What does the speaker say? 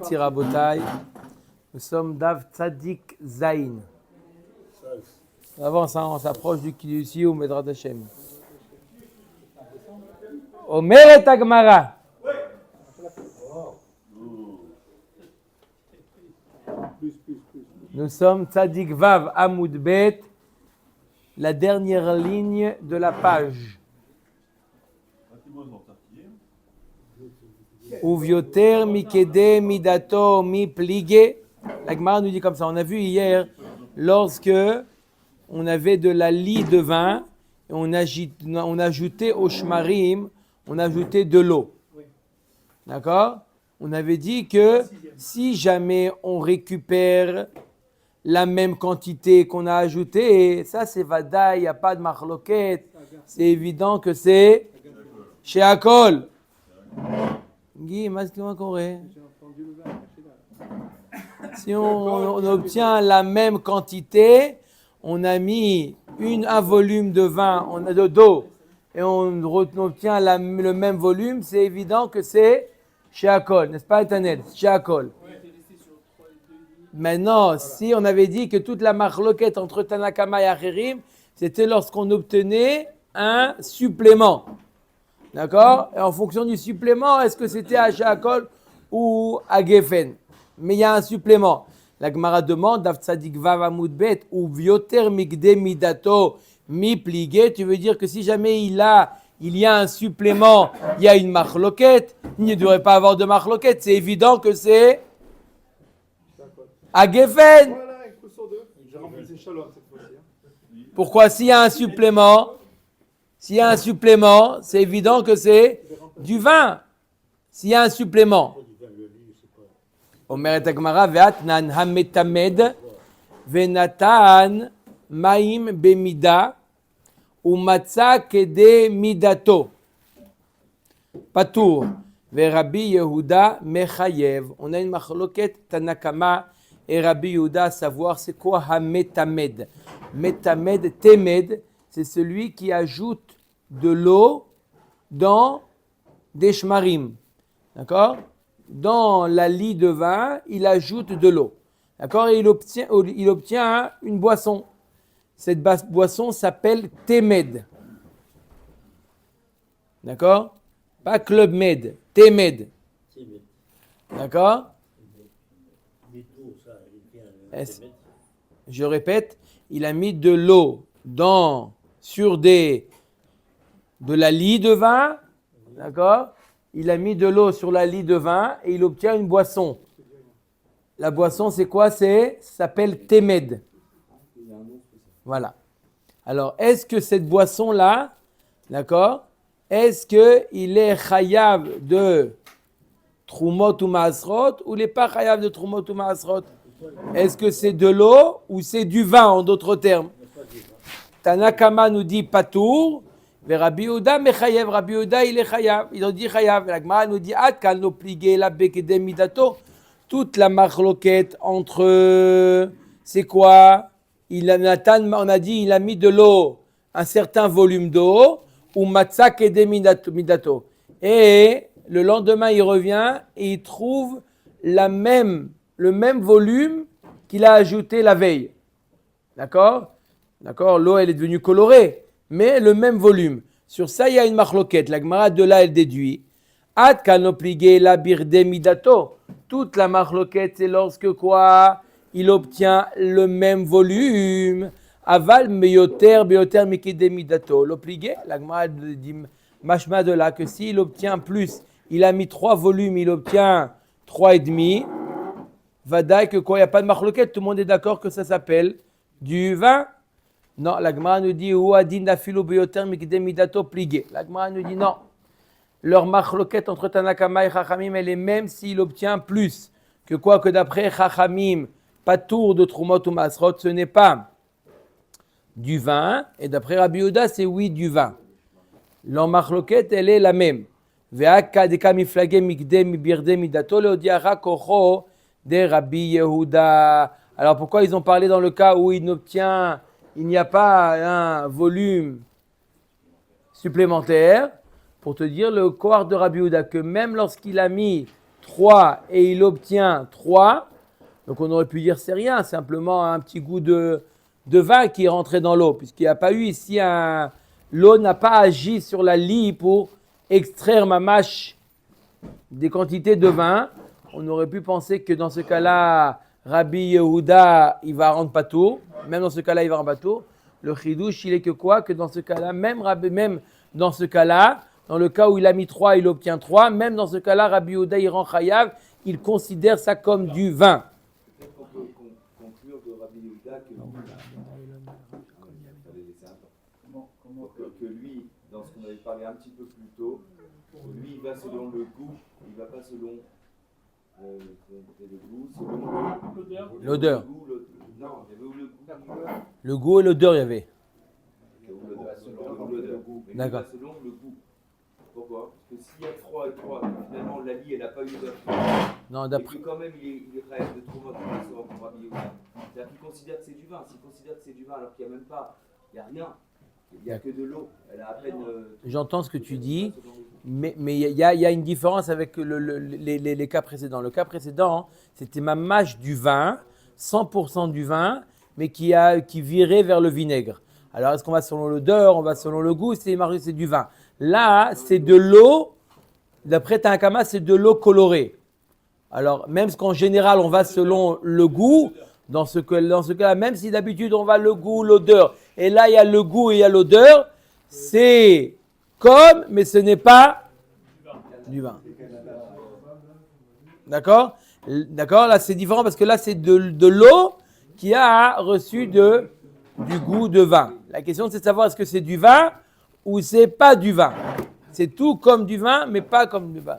Tirabotai, nous sommes Dav Tzadik Zain. Avance, on s'approche du Sioum Medrat Hashem. Omeret Agmara. Nous sommes Tzadik Vav Amoud Bet, la dernière ligne de la page. Uvioter mikede midato mi plige. La Gemara nous dit comme ça. On a vu hier, lorsque on avait de la lie de vin, et on ajoutait au shmarim, on ajoutait de l'eau. D'accord? On avait dit que si jamais on récupère la même quantité qu'on a ajoutée, ça c'est vada, il n'y a pas de marloquette, c'est évident que c'est chez Akol. Guy, si on obtient la même quantité, on a mis un volume de vin, on a d'eau, et on obtient le même volume, c'est évident que c'est chez Akol, n'est-ce pas, Etanel? Chez Akol. Maintenant, si on avait dit que toute la marloquette entre Tanakama et Acherim, c'était lorsqu'on obtenait un supplément. D'accord? Et en fonction du supplément, est-ce que c'était à Shakol ou à Geffen? Mais il y a un supplément. La Gemara demande, Dav Tzadik Vav Amoud Bet, ou Vioter Migde Midato Mi Plige. Tu veux dire que si jamais il y a un supplément, il y a une marloquette. Il ne devrait pas avoir de marloquette. C'est évident que c'est à Geffen. Pourquoi? S'il y a un supplément, c'est évident que c'est du vin. S'il y a un supplément. Omeret Agmara ve'atnan hametamed ve'natan ma'im bemida umatza kede midato. Patour ve'Rabbi Yehuda mechayev. On a une machloket Tanakama et Rabbi Yehuda à savoir c'est quoi hametamed. Metamed, temed, c'est celui qui ajoute de l'eau dans des shmarim. D'accord? Dans la lie de vin, il ajoute de l'eau. D'accord? Et il obtient une boisson. Cette boisson s'appelle temed. D'accord? Pas Club Med, temed. D'accord? Je répète, il a mis de l'eau sur de la lie de vin, d'accord? Il a mis de l'eau sur la lie de vin et il obtient une boisson. La boisson, c'est quoi? Ça s'appelle temed. Voilà. Alors, est-ce que cette boisson-là, d'accord? Est-ce qu'il est chayav de trumot ou maasrot ou il n'est pas chayav de trumot ou maasrot? Est-ce que c'est de l'eau ou c'est du vin, en d'autres termes? Tanakama nous dit patour. Rabbi Yehuda mechayev, Rabbi Yehuda il est chayav, il en dit chayav. La Gemara nous dit Atkal no pligé la bekede midato. Toute la marloquette entre c'est quoi? On a dit il a mis de l'eau, un certain volume d'eau, ou matza kede midato. Et le lendemain il revient et il trouve le même volume qu'il a ajouté la veille. D'accord? D'accord, l'eau elle est devenue colorée, mais le même volume. Sur ça, il y a une marloquette. La Gemara de là, elle déduit. Ad kanopligé la birde midato. Toute la marloquette, c'est lorsque quoi? Il obtient le même volume. Aval meyoter beyoter mikide midato. L'obligé, la Gemara dit mashma de là que s'il obtient plus, il a mis 3 volumes, il obtient 3,5. Vadaï que quoi? Il n'y a pas de marloquette. Tout le monde est d'accord que ça s'appelle du vin. Non, la Gemara nous dit Ouadin dafilu beyoter mikde midato pligé. La Gemara nous dit non. Leur marloquette entre Tanakama et Chachamim, elle est même s'il obtient plus que quoi que d'après Chachamim, patour de trumot ou masrot, ce n'est pas du vin. Et d'après Rabbi Yehuda, c'est oui du vin. Leur marloquette, elle est la même. Ve'aka deka miflage mikde mibirde midato leodiara kocho de Rabbi Yehuda. Alors pourquoi ils ont parlé dans le cas où il n'y a pas un volume supplémentaire? Pour te dire le kohar de Rabbi Yehuda, que même lorsqu'il a mis 3 et il obtient 3. Donc on aurait pu dire c'est rien, simplement un petit goût de vin qui est rentré dans l'eau, puisqu'il n'y a pas eu ici l'eau n'a pas agi sur la lie pour extraire ma mâche des quantités de vin. On aurait pu penser que dans ce cas-là, Rabbi Yehuda, il va rendre patour. Même dans ce cas-là, il va rendre patour. Le chidouche, il est que quoi? Que dans ce cas-là, même dans ce cas-là, dans le cas où il a mis 3, il obtient 3. Même dans ce cas-là, Rabbi Yehuda, il rend chayav. Il considère ça comme du vin. Peut-être qu'on peut conclure de Rabbi Yehuda que lui, dans ce qu'on avait parlé un petit peu plus tôt, lui, il va selon le goût, il ne va pas selon le goût, selon l'odeur. Non, il y avait où le goût. Le goût et l'odeur, il y avait. Selon l'odeur. D'accord. Selon le goût. Pourquoi? Parce que s'il y a froid et froid, finalement, la lie, elle n'a pas eu d'odeur. Non, Et d'après. que quand même, il est prêt de trouver un Rabbi Yehuda. C'est-à-dire qu'il considère que c'est du vin. S'il considère que c'est du vin alors qu'il n'y a même pas, il n'y a rien. Il n'y a que de l'eau. Elle a à peine. J'entends ce que tu dis, mais il y a une différence avec les cas précédents. Le cas précédent, c'était ma mâche du vin, 100% du vin, mais qui virait vers le vinaigre. Alors, est-ce qu'on va selon l'odeur, on va selon le goût, c'est du vin. Là, c'est de l'eau, d'après Tanakama, c'est de l'eau colorée. Alors, même qu'en général, on va selon le goût, dans ce cas-là, même si d'habitude on va le goût, l'odeur, et là il y a le goût et il y a l'odeur, c'est comme, mais ce n'est pas du vin. D'accord? D'accord? Là c'est différent parce que là c'est de l'eau qui a reçu du goût de vin. La question c'est de savoir est-ce que c'est du vin ou c'est pas du vin. C'est tout comme du vin, mais pas comme du vin.